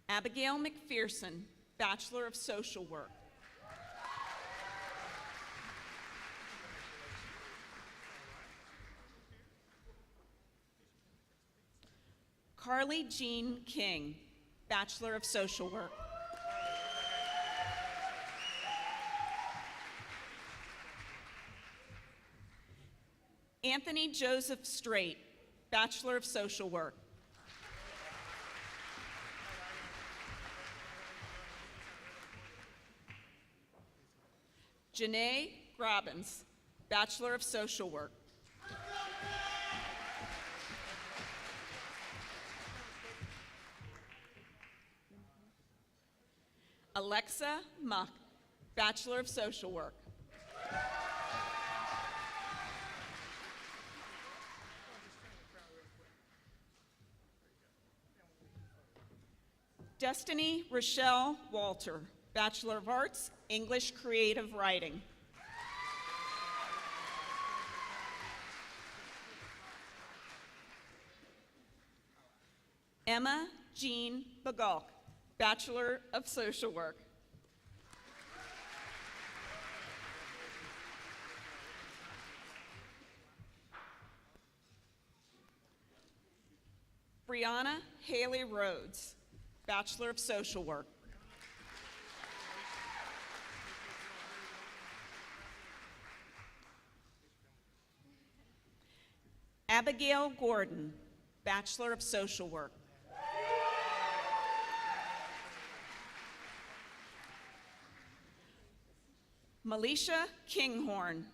Abigail McPherson, Bachelor of Social Work. Carly Jean King, Bachelor of Social Work. Anthony Joseph Straight, Bachelor of Social Work. Janae Grabbins, Bachelor of Social Work. Alexa Muck, Bachelor of Social Work. Destiny Rochelle Walter, Bachelor of Arts, English Creative Writing. Emma Jean Bagalk, Bachelor of Social Work. Brianna Haley Rhodes, Bachelor of Social Work. Abigail Gordon, Bachelor of Social Work. Melisha Kinghorn,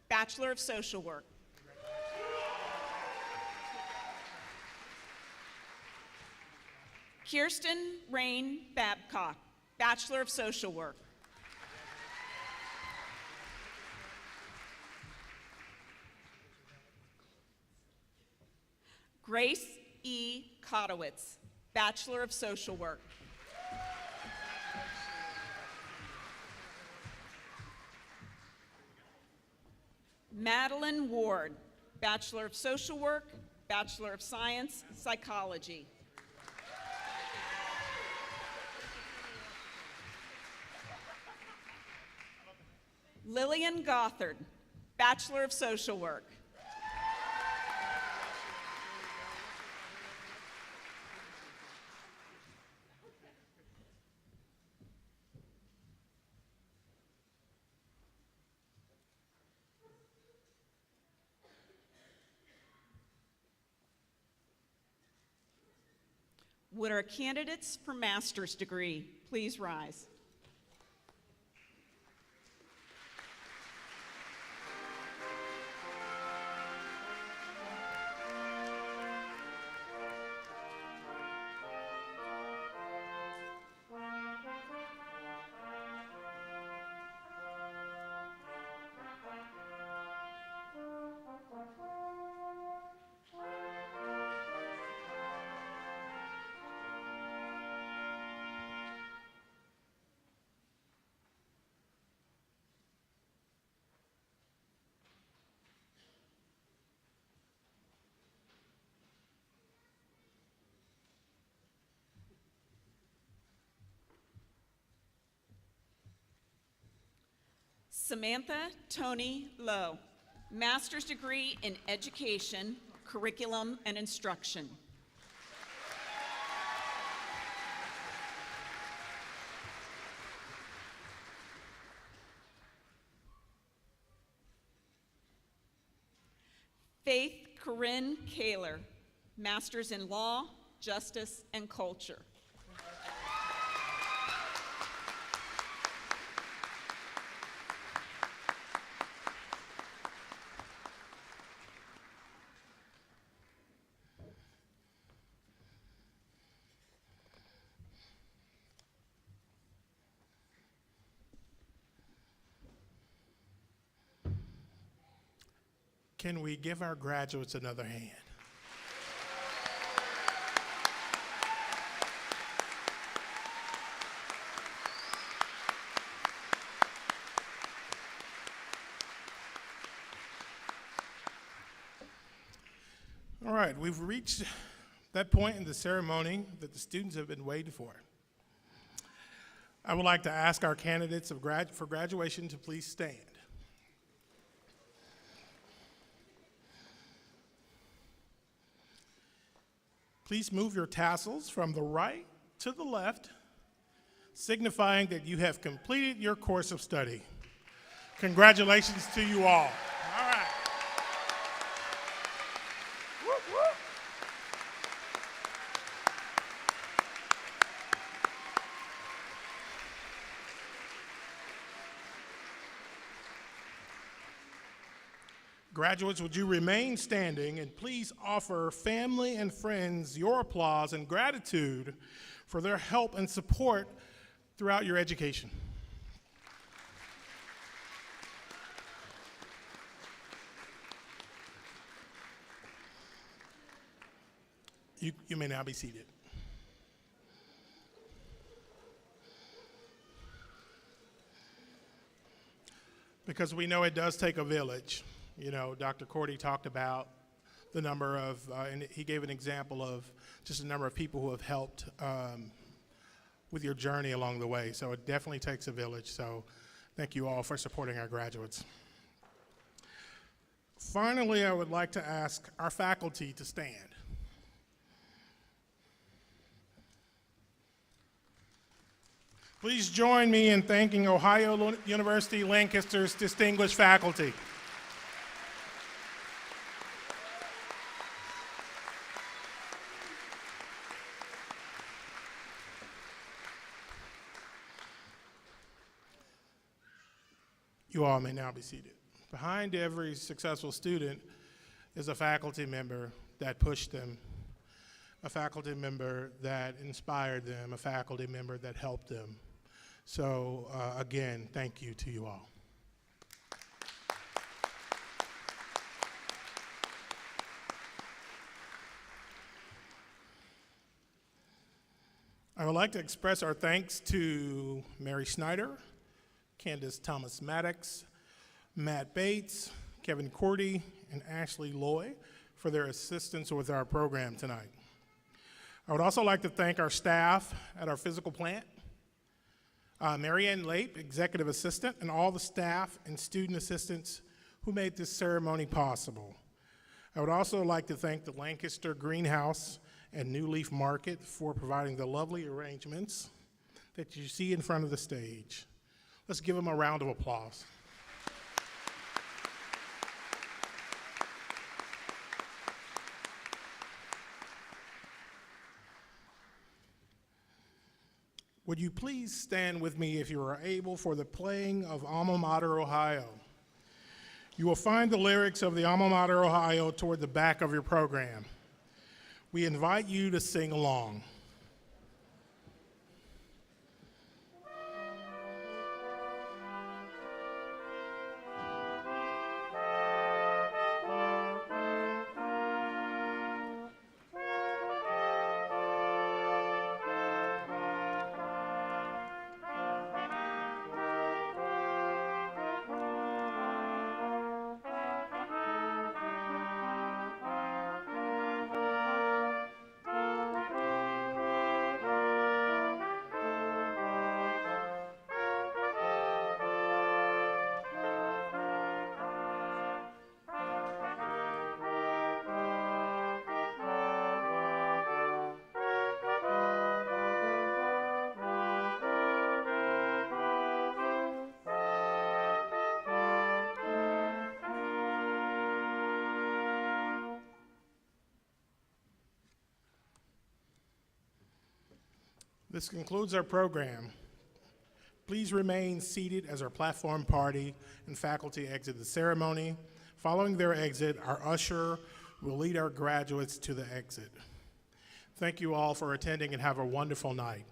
Bachelor of Social Work. Kirsten Rain Babcock, Bachelor of Social Work. Grace E. Kotowitz, Bachelor of Social Work. Madeline Ward, Bachelor of Social Work, Bachelor of Science, Psychology. Lillian Gothard, Bachelor of Social Work. Would our candidates for master's degree please rise? Samantha Tony Lowe, Master's degree in Education, Curriculum, and Instruction. Faith Corinne Kaler, Master's in Law, Justice, and Culture. Can we give our graduates another hand? All right, we've reached that point in the ceremony that the students have been waiting for. I would like to ask our candidates for graduation to please stand. Please move your tassels from the right to the left, signifying that you have completed your course of study. Congratulations to you all. All right. Whoop, whoop. Graduates, would you remain standing and please offer family and friends your applause and gratitude for their help and support throughout your education. You may now be seated. Because we know it does take a village. You know, Dr. Cordy talked about the number of, and he gave an example of just a number of people who have helped with your journey along the way. So it definitely takes a village. So thank you all for supporting our graduates. Finally, I would like to ask our faculty to stand. Please join me in thanking Ohio University-Lancaster's distinguished faculty. You all may now be seated. Behind every successful student is a faculty member that pushed them, a faculty member that inspired them, a faculty member that helped them. So again, thank you to you all. I would like to express our thanks to Mary Snyder, Candace Thomas Maddox, Matt Bates, Kevin Cordy, and Ashley Loy for their assistance with our program tonight. I would also like to thank our staff at our physical plant, Marianne Lape, Executive Assistant, and all the staff and student assistants who made this ceremony possible. I would also like to thank the Lancaster Greenhouse and New Leaf Market for providing the lovely arrangements that you see in front of the stage. Let's give them a round of applause. Would you please stand with me if you are able for the playing of Alma Mater, Ohio. You will find the lyrics of the Alma Mater, Ohio toward the back of your program. We invite you to sing along. This concludes our program. Please remain seated as our platform party and faculty exit the ceremony. Following their exit, our usher will lead our graduates to the exit. Thank you all for attending and have a wonderful night.